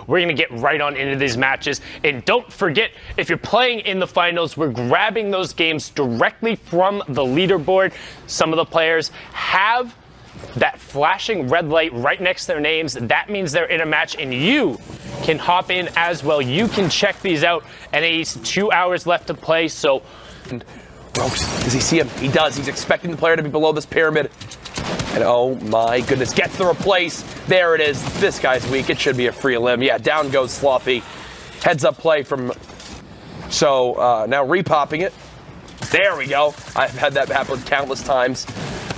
we're going to get right on into these matches. And don't forget, if you're playing in the finals, we're grabbing those games directly from the leaderboard. Some of the players have that flashing red light right next to their names. That means they're in a match, and you can hop in as well. You can check these out, and it's 2 hours left to play. So, Ropes, does he see him? He does. He's expecting the player to be below this pyramid. And oh my goodness, gets the replace. There it is. This guy's weak. It should be a free limb. Yeah, down goes Sloppy. Heads up play from... So now repopping it. There we go. I've had that happen countless times.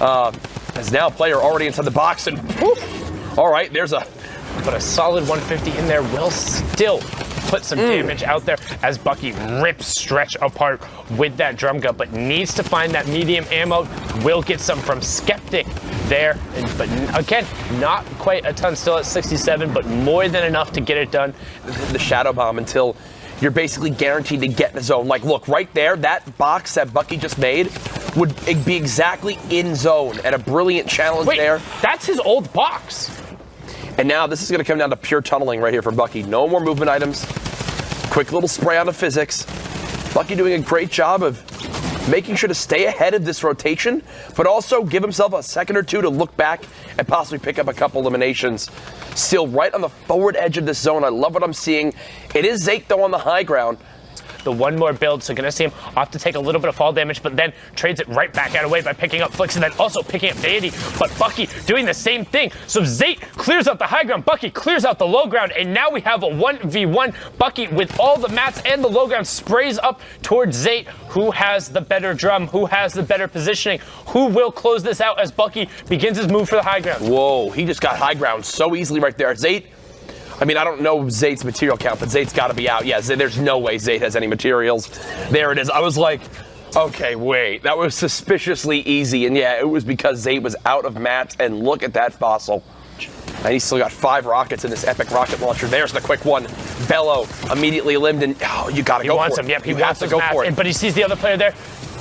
As now player already inside the box, and woof. All right, there's a... But a solid 150 in there will still put some damage out there as Bucky rips Stretch apart with that drum gun, but needs to find that medium ammo. Will get some from Skeptic there, but again, not quite a ton, still at 67, but more than enough to get it done. The Shadow Bomb until you're basically guaranteed to get in the zone. Like, look, right there, that box that Bucky just made would be exactly in zone, and a brilliant challenge there. That's his old box. And now this is going to come down to pure tunneling right here from Bucky. No more movement items. Quick little spray on the physics. Bucky doing a great job of making sure to stay ahead of this rotation, but also give himself a second or two to look back and possibly pick up a couple eliminations. Still right on the forward edge of this zone. I love what I'm seeing. It is Zake, though, on the high ground. The one more build, so gonna see him off to take a little bit of fall damage, but then trades it right back out away by picking up Flicks and then also picking up Deity. But Bucky doing the same thing. So Zate clears out the high ground, Bucky clears out the low ground, and now we have a 1v1. Bucky with all the mats and the low ground sprays up towards Zate. Who has the better drum? Who has the better positioning? Who will close this out as Bucky begins his move for the high ground? Whoa, he just got high ground so easily right there. Zate, I mean, I don't know Zate's material count, but Zate's got to be out. Yeah, there's no way Zate has any materials. There it is. I was like, okay, wait. That was suspiciously easy. And yeah, it was because Zate was out of mats. And look at that fossil. And he's still got 5 rockets in this epic rocket launcher. There's the quick one. Bello immediately limbed, and oh, you got to go for it. He wants him. Yep, he wants to go for it. But he sees the other player there.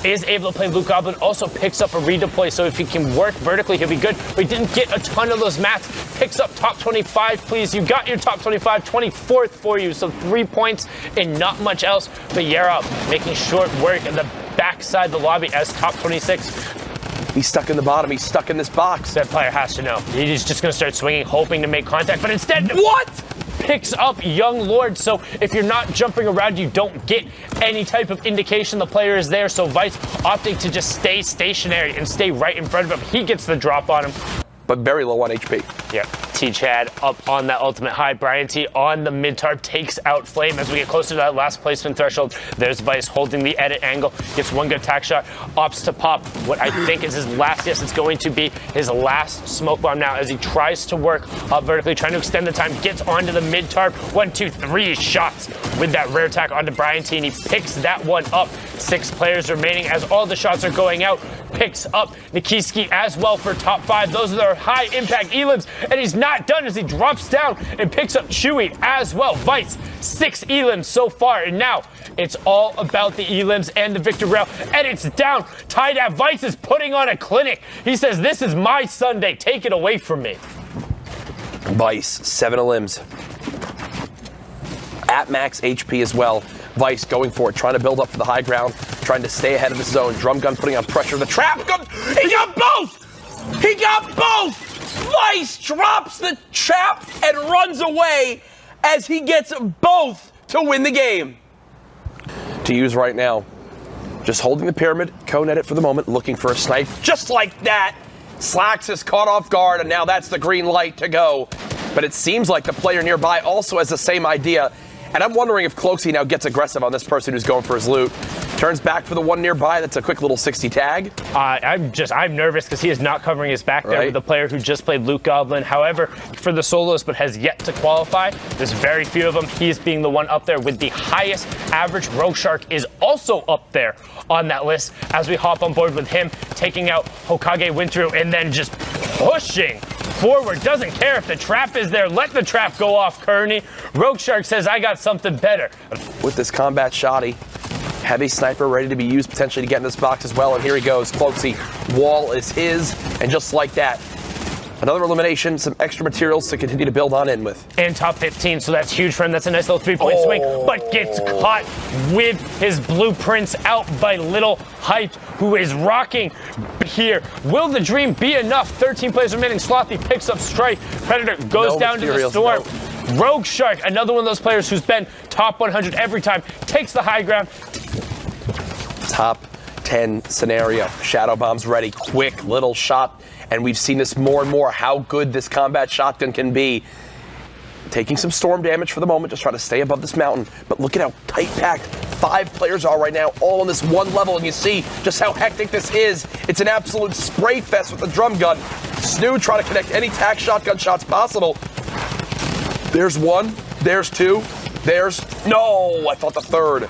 Is able to play Luke Goblin, also picks up a redeploy, so if he can work vertically, he'll be good. But he didn't get a ton of those mats. Picks up top 25, please. You got your top 25, 24th for you, so 3 points and not much else. But Yarop making short work in the backside of the lobby as top 26. He's stuck in the bottom. He's stuck in this box. That player has to know. He's just going to start swinging, hoping to make contact, but instead... What? Picks up Young Lord, so if you're not jumping around, you don't get any type of indication the player is there, so Vice opting to just stay stationary and stay right in front of him. He gets the drop on him. But very low on HP. Yeah, T-Chad up on that ultimate high. Brian T on the mid-tarp takes out Flame as we get closer to that last placement threshold. There's Vice holding the edit angle, gets one good attack shot, opts to pop what I think is his last, yes, it's going to be his last smoke bomb now as he tries to work up vertically, trying to extend the time, gets onto the mid-tarp. 1, 2, 3 shots with that rare attack onto Brian T, and he picks that one up. 6 players remaining as all the shots are going out. Picks up Nikiski as well for top 5. Those are their high impact elims, and he's not done as he drops down and picks up Chewy as well. Vice, 6 elims so far, and now it's all about the elims and the victory rail, and it's down. Tied at Vice is putting on a clinic. He says, this is my Sunday, take it away from me. Vice, 7 elims. At max HP as well. Vice going for it, trying to build up for the high ground, trying to stay ahead of the zone. Drum gun putting on pressure. The trap comes. He got both! He got both! Vice drops the trap and runs away as he gets both to win the game. To use right now. Just holding the pyramid, cone at it for the moment, looking for a snipe. Just like that. Slacks is caught off guard, and now that's the green light to go. But it seems like the player nearby also has the same idea. And I'm wondering if Cloaksy now gets aggressive on this person who's going for his loot. Turns back for the one nearby. That's a quick little 60 tag. I'm nervous because he is not covering his back there with the player who just played Luke Goblin. However, for the solos but has yet to qualify, there's very few of them. He's being the one up there with the highest average. Rogue Shark is also up there on that list as we hop on board with him, taking out Hokage Wintru and then just pushing forward. Doesn't care if the trap is there. Let the trap go off, Kearney. Rogue Shark says, I got something better. With this combat shoddy, heavy sniper ready to be used potentially to get in this box as well. And here he goes. Cloaksy. Wall is his. And just like that, Another elimination, some extra materials to continue to build on in with. And top 15, so that's huge for him. That's a nice little 3-point swing, but gets caught with his blueprints out by Little Hype, who is rocking here. Will the dream be enough? 13 players remaining. Slothy picks up Strike. Predator goes down to the storm. No. Rogue Shark, another one of those players who's been top 100 every time, takes the high ground. Top 10 scenario. Shadow Bomb's ready. Quick little shot. And we've seen this more and more, how good this combat shotgun can be. Taking some storm damage for the moment, just trying to stay above this mountain. But look at how tight-packed 5 players are right now, all on this one level. And you see just how hectic this is. It's an absolute spray fest with the drum gun. Snoo trying to connect any tac shotgun shots possible. There's one, there's two, there's... No, I thought the third.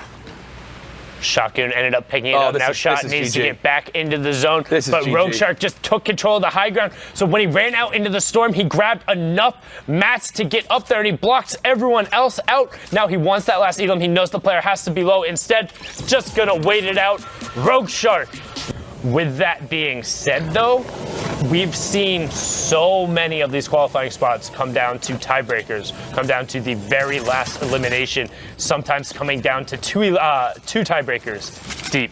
Shotgun ended up picking it up. Now Shot needs to get back into the zone. But Rogue Shark just took control of the high ground. So when he ran out into the storm, he grabbed enough mats to get up there, and he blocks everyone else out. Now he wants that last Eagle. He knows the player has to be low. Instead, just going to wait it out. Rogue Shark. With that being said, though, we've seen so many of these qualifying spots come down to tiebreakers, come down to the very last elimination, sometimes coming down to two tiebreakers deep.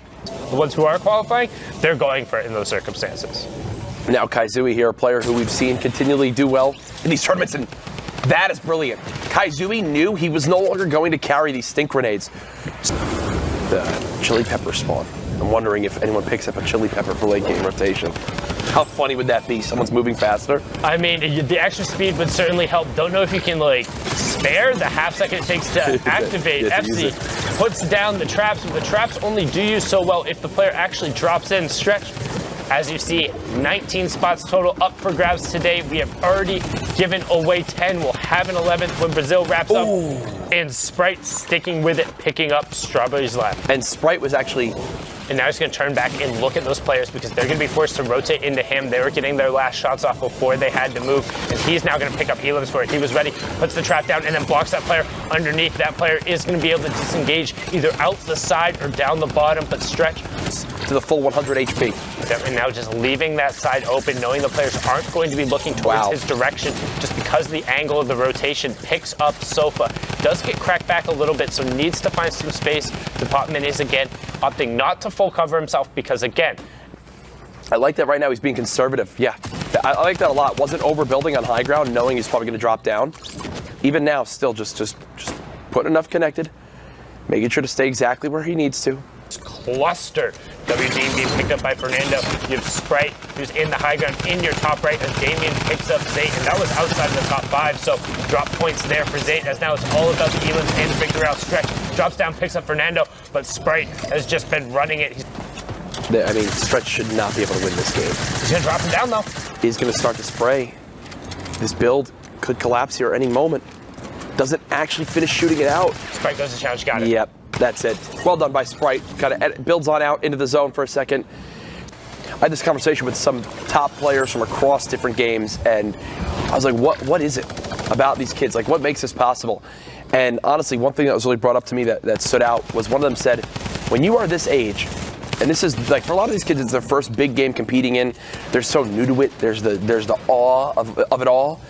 The ones who are qualifying, they're going for it in those circumstances. Now Kaizui here, a player who we've seen continually do well in these tournaments, and that is brilliant. Kaizui knew he was no longer going to carry these stink grenades. The chili pepper spawn. I'm wondering if anyone picks up a chili pepper for late game rotation. How funny would that be? Someone's moving faster. I mean, the extra speed would certainly help. Don't know if you can, like, spare the half second it takes to activate. FC puts down the traps, but the traps only do you so well if the player actually drops in. Stretch, as you see, 19 spots total up for grabs today. We have already given away 10. We'll have an 11th when Brazil wraps up. And Sprite sticking with it, picking up Strawberry's lap. And Sprite was actually... And now he's going to turn back and look at those players because they're going to be forced to rotate into him. They were getting their last shots off before they had to move, and he's now going to pick up elims for it. He was ready, puts the trap down, and then blocks that player underneath. That player is going to be able to disengage either out the side or down the bottom, but Stretch to the full 100 HP. And now just leaving that side open, knowing the players aren't going to be looking towards his direction just because the angle of the rotation picks up Sofa. Does get cracked back a little bit, so needs to find some space. The Potman is again opting not to full cover himself because, again, I like that right now he's being conservative. Yeah, I like that a lot. Wasn't overbuilding on high ground, knowing he's probably going to drop down. Even now, still just putting enough connected, making sure to stay exactly where he needs to. Cluster. WD being picked up by Fernando. You have Sprite, who's in the high ground in your top right, as Damien picks up Zayt, and that was outside of the top 5, so drop points there for Zayt, as now it's all about the elims and the victory out. Stretch drops down, picks up Fernando, but Sprite has just been running it. I mean, Stretch should not be able to win this game. He's going to drop him down, though. He's going to start to spray. This build could collapse here at any moment. Doesn't actually finish shooting it out. Sprite goes to challenge, got it. Yep. That's it. Well done by Sprite. Kind of builds on out into the zone for a second. I had this conversation with some top players from across different games, and I was like, what is it about these kids? Like, what makes this possible? And honestly, one thing that was really brought up to me that stood out was one of them said, when you are this age, and this is like for a lot of these kids, it's their first big game competing in. They're so new to it. There's the awe of it all.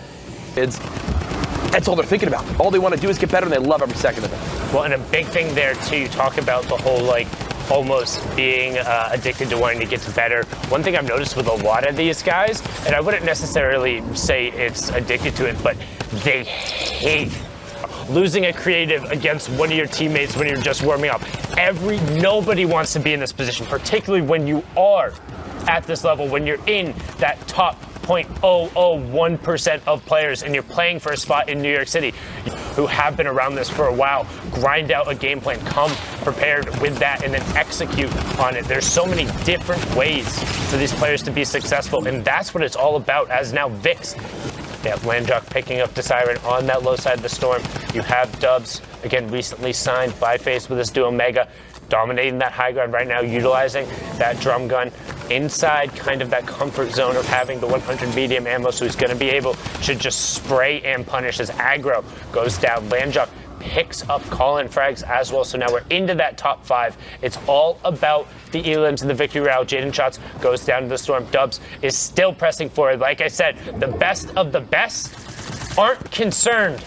That's all they're thinking about. All they want to do is get better, and they love every second of it. Well, and a big thing there, too, you talk about the whole, like, almost being addicted to wanting to get better. One thing I've noticed with a lot of these guys, and I wouldn't necessarily say it's addicted to it, but they hate losing a creative against one of your teammates when you're just warming up. Nobody wants to be in this position, particularly when you are at this level, when you're in that top 0.001% of players and you're playing for a spot in New York City who have been around this for a while. Grind out a game plan, come prepared with that, and then execute on it. There's so many different ways for these players to be successful, and that's what it's all about. As now Vix, they have Landjock picking up Siren on that low side of the storm. You have Dubs, again, recently signed by FaZe with this duo Mega, dominating that high ground right now, utilizing that drum gun inside kind of that comfort zone of having the 100 medium ammo, so he's going to be able to just spray and punish as aggro goes down. Landjock picks up call-in frags as well. So now we're into that top 5. It's all about the Elims and the victory royale. Jaden Shots goes down to the Storm. Dubs is still pressing forward. Like I said, the best of the best aren't concerned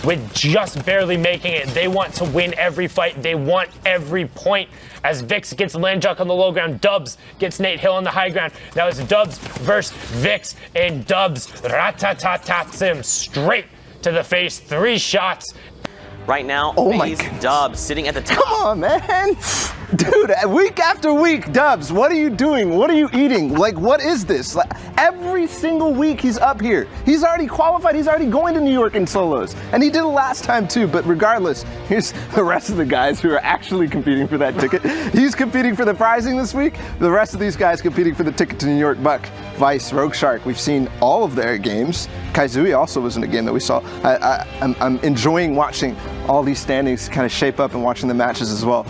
with just barely making it. They want to win every fight. They want every point. As Vix gets Landjuck on the low ground, Dubs gets Nate Hill on the high ground. Now it's Dubs versus Vix, and Dubs rat-tat-tats him straight to the face. 3 shots. Right now, Dubs sitting at the top. Come on, man. Dude, week after week, Dubs, what are you doing? What are you eating? Like, what is this? Like, every single week he's up here. He's already qualified. He's already going to New York in solos. And he did it last time too, but regardless, here's the rest of the guys who are actually competing for that ticket. He's competing for the prizing this week. The rest of these guys competing for the ticket to New York. Buck, Vice, Rogue Shark, we've seen all of their games. Kaizui also was in a game that we saw. I'm enjoying watching all these standings kind of shape up and watching the matches as well.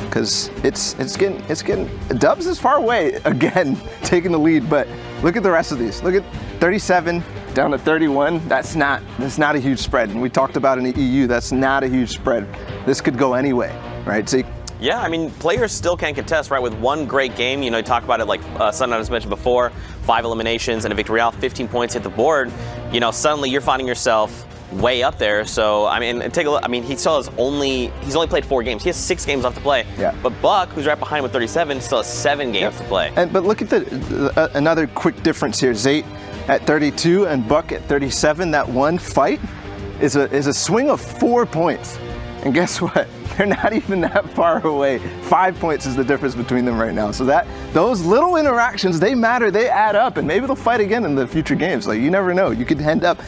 Because it's getting Dubs is far away again, taking the lead. But look at the rest of these. Look at 37 down to 31. That's not a huge spread. And we talked about in the EU, that's not a huge spread. This could go anyway, right? So yeah, I mean, players still can contest, right? With one great game, you know, you talk about it like Sunlight has mentioned before, 5 eliminations and a victory royale, 15 points hit the board. You know, suddenly you're finding yourself way up there. So I mean, take a look. I mean, he's only played 4 games. He has 6 games left to play. Yeah. But Buck, who's right behind him with 37, still has 7 games to play. But look at another quick difference here. Zayt at 32 and Buck at 37. That one fight is a swing of 4 points. And guess what? They're not even that far away. 5 points is the difference between them right now. So those little interactions, they matter, they add up, and maybe they'll fight again in the future games. Like, you never know. You could end up